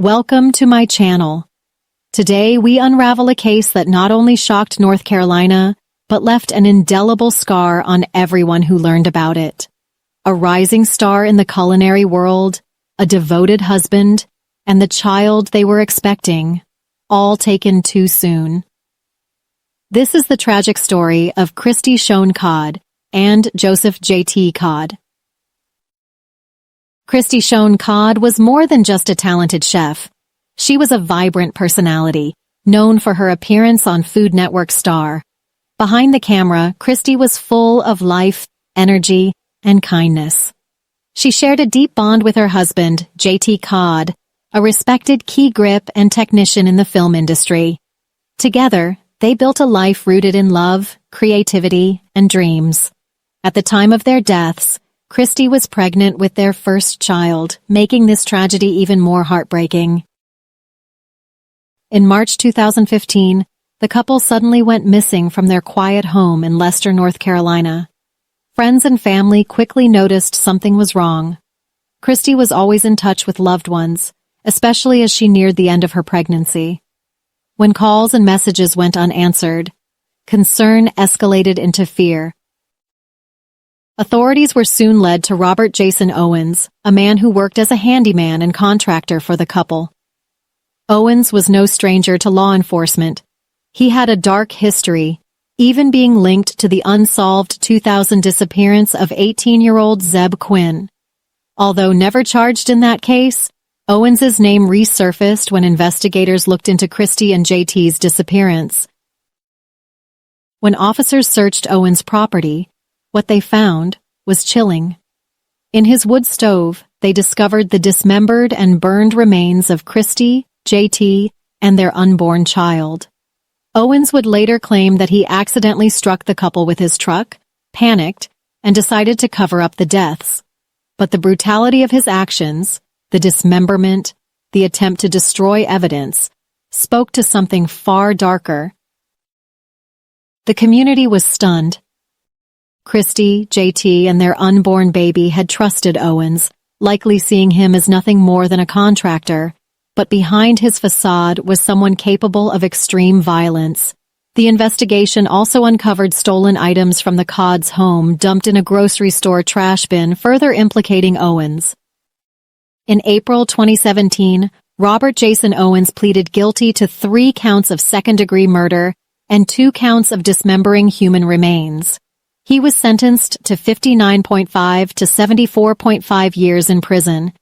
Welcome to my channel. Today we unravel a case that not only shocked North Carolina, but left an indelible scar on everyone who learned about it. A rising star in the culinary world, a devoted husband, and the child they were expecting, all taken too soon. This is the tragic story of Cristie Schoen Codd and Joseph J.T. Codd. Cristie Schoen Codd was more than just a talented chef. She was a vibrant personality, known for her appearance on Food Network Star. Behind the camera, Cristie was full of life, energy, and kindness. She shared a deep bond with her husband, J.T. Codd, a respected key grip and technician in the film industry. Together, they built a life rooted in love, creativity, and dreams. At the time of their deaths, Cristie was pregnant with their first child, making this tragedy even more heartbreaking. In March 2015, the couple suddenly went missing from their quiet home in Lester, North Carolina. Friends and family quickly noticed something was wrong. Cristie was always in touch with loved ones, especially as she neared the end of her pregnancy. When calls and messages went unanswered, concern escalated into fear. Authorities were soon led to Robert Jason Owens, a man who worked as a handyman and contractor for the couple. Owens was no stranger to law enforcement. He had a dark history, even being linked to the unsolved 2000 disappearance of 18-year-old Zeb Quinn. Although never charged in that case, Owens's name resurfaced when investigators looked into Cristie and JT's disappearance. When officers searched Owens' property, what they found was chilling. In his wood stove, they discovered the dismembered and burned remains of Cristie, JT, and their unborn child. Owens would later claim that he accidentally struck the couple with his truck, panicked, and decided to cover up the deaths. But the brutality of his actions, the dismemberment, the attempt to destroy evidence, spoke to something far darker. The community was stunned. Cristie, JT, and their unborn baby had trusted Owens, likely seeing him as nothing more than a contractor, but behind his facade was someone capable of extreme violence. The investigation also uncovered stolen items from the Codd's home dumped in a grocery store trash bin, further implicating Owens. In April 2017, Robert Jason Owens pleaded guilty to 3 counts of second-degree murder and 2 counts of dismembering human remains. He was sentenced to 59.5 to 74.5 years in prison.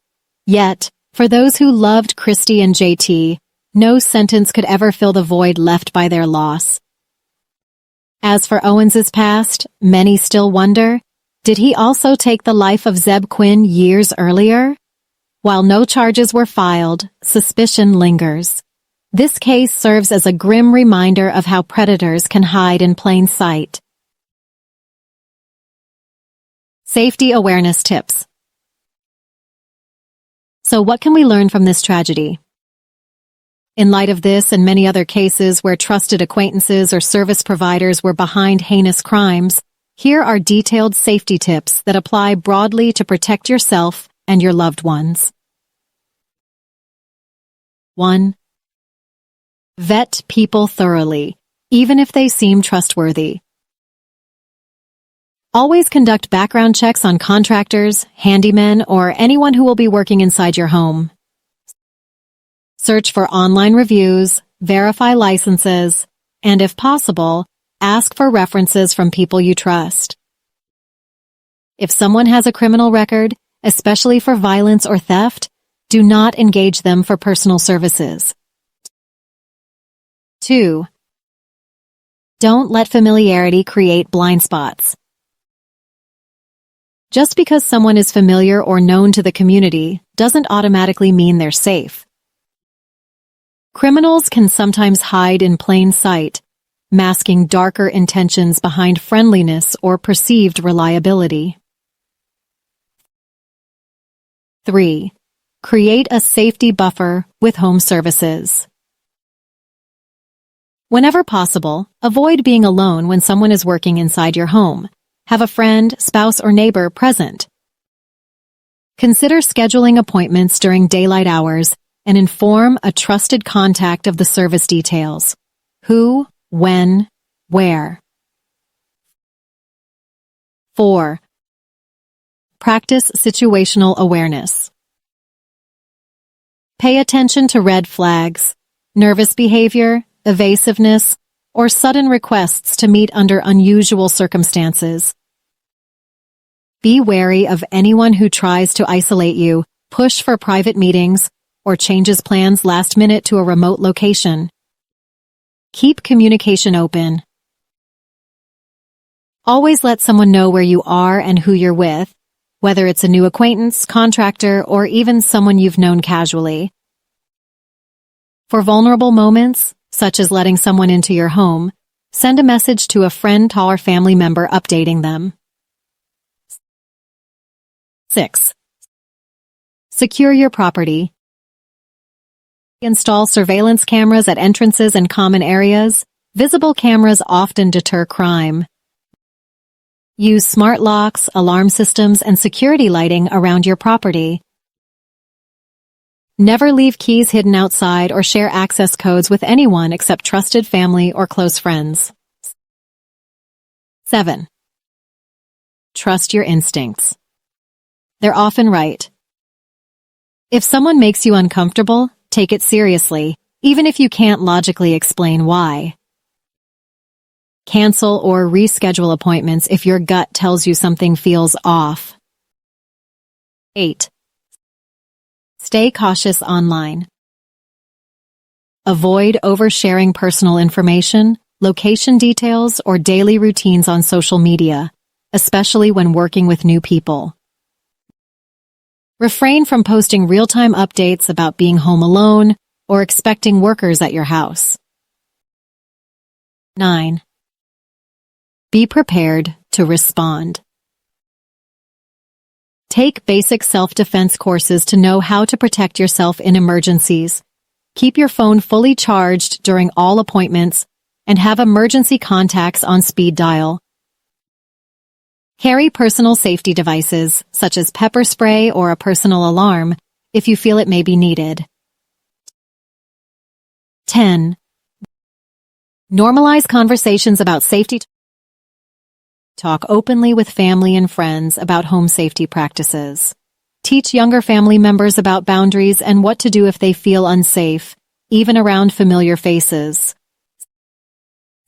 Yet, for those who loved Cristie and JT, no sentence could ever fill the void left by their loss. As for Owens's past, many still wonder, did he also take the life of Zeb Quinn years earlier? While no charges were filed, suspicion lingers. This case serves as a grim reminder of how predators can hide in plain sight. Safety awareness tips. So what can we learn from this tragedy? In light of this and many other cases where trusted acquaintances or service providers were behind heinous crimes, here are detailed safety tips that apply broadly to protect yourself and your loved ones. 1. Vet people thoroughly, even if they seem trustworthy. Always conduct background checks on contractors, handymen, or anyone who will be working inside your home. Search for online reviews, verify licenses, and if possible, ask for references from people you trust. If someone has a criminal record, especially for violence or theft, do not engage them for personal services. 2. Don't let familiarity create blind spots. Just because someone is familiar or known to the community doesn't automatically mean they're safe. Criminals can sometimes hide in plain sight, masking darker intentions behind friendliness or perceived reliability. 3. Create a safety buffer with home services. Whenever possible, avoid being alone when someone is working inside your home. Have a friend, spouse, or neighbor present. Consider scheduling appointments during daylight hours and inform a trusted contact of the service details. Who, when, where. 4. Practice situational awareness. Pay attention to red flags, nervous behavior, evasiveness, or sudden requests to meet under unusual circumstances. Be wary of anyone who tries to isolate you, push for private meetings, or changes plans last minute to a remote location. Keep communication open. Always let someone know where you are and who you're with, whether it's a new acquaintance, contractor, or even someone you've known casually. For vulnerable moments, such as letting someone into your home, send a message to a friend or family member updating them. 6. Secure your property. Install surveillance cameras at entrances and common areas. Visible cameras often deter crime. Use smart locks, alarm systems, and security lighting around your property. Never leave keys hidden outside or share access codes with anyone except trusted family or close friends. 7. Trust your instincts. They're often right. If someone makes you uncomfortable, take it seriously, even if you can't logically explain why. Cancel or reschedule appointments if your gut tells you something feels off. 8. Stay cautious online. Avoid oversharing personal information, location details, or daily routines on social media, especially when working with new people. Refrain from posting real-time updates about being home alone or expecting workers at your house. 9. Be prepared to respond. Take basic self-defense courses to know how to protect yourself in emergencies. Keep your phone fully charged during all appointments and have emergency contacts on speed dial. Carry personal safety devices, such as pepper spray or a personal alarm, if you feel it may be needed. 10. Normalize conversations about safety. Talk openly with family and friends about home safety practices. Teach younger family members about boundaries and what to do if they feel unsafe, even around familiar faces.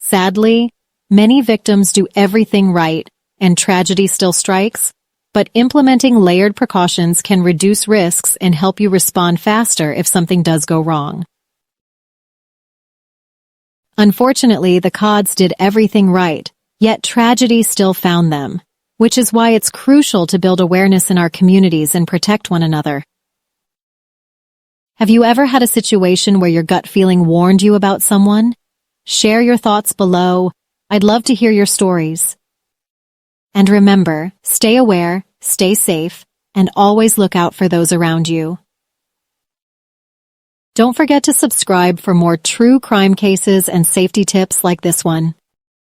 Sadly, many victims do everything right, and tragedy still strikes, but implementing layered precautions can reduce risks and help you respond faster if something does go wrong. Unfortunately, the Codds did everything right, yet tragedy still found them, which is why it's crucial to build awareness in our communities and protect one another. Have you ever had a situation where your gut feeling warned you about someone? Share your thoughts below. I'd love to hear your stories. And remember, stay aware, stay safe, and always look out for those around you. Don't forget to subscribe for more true crime cases and safety tips like this one.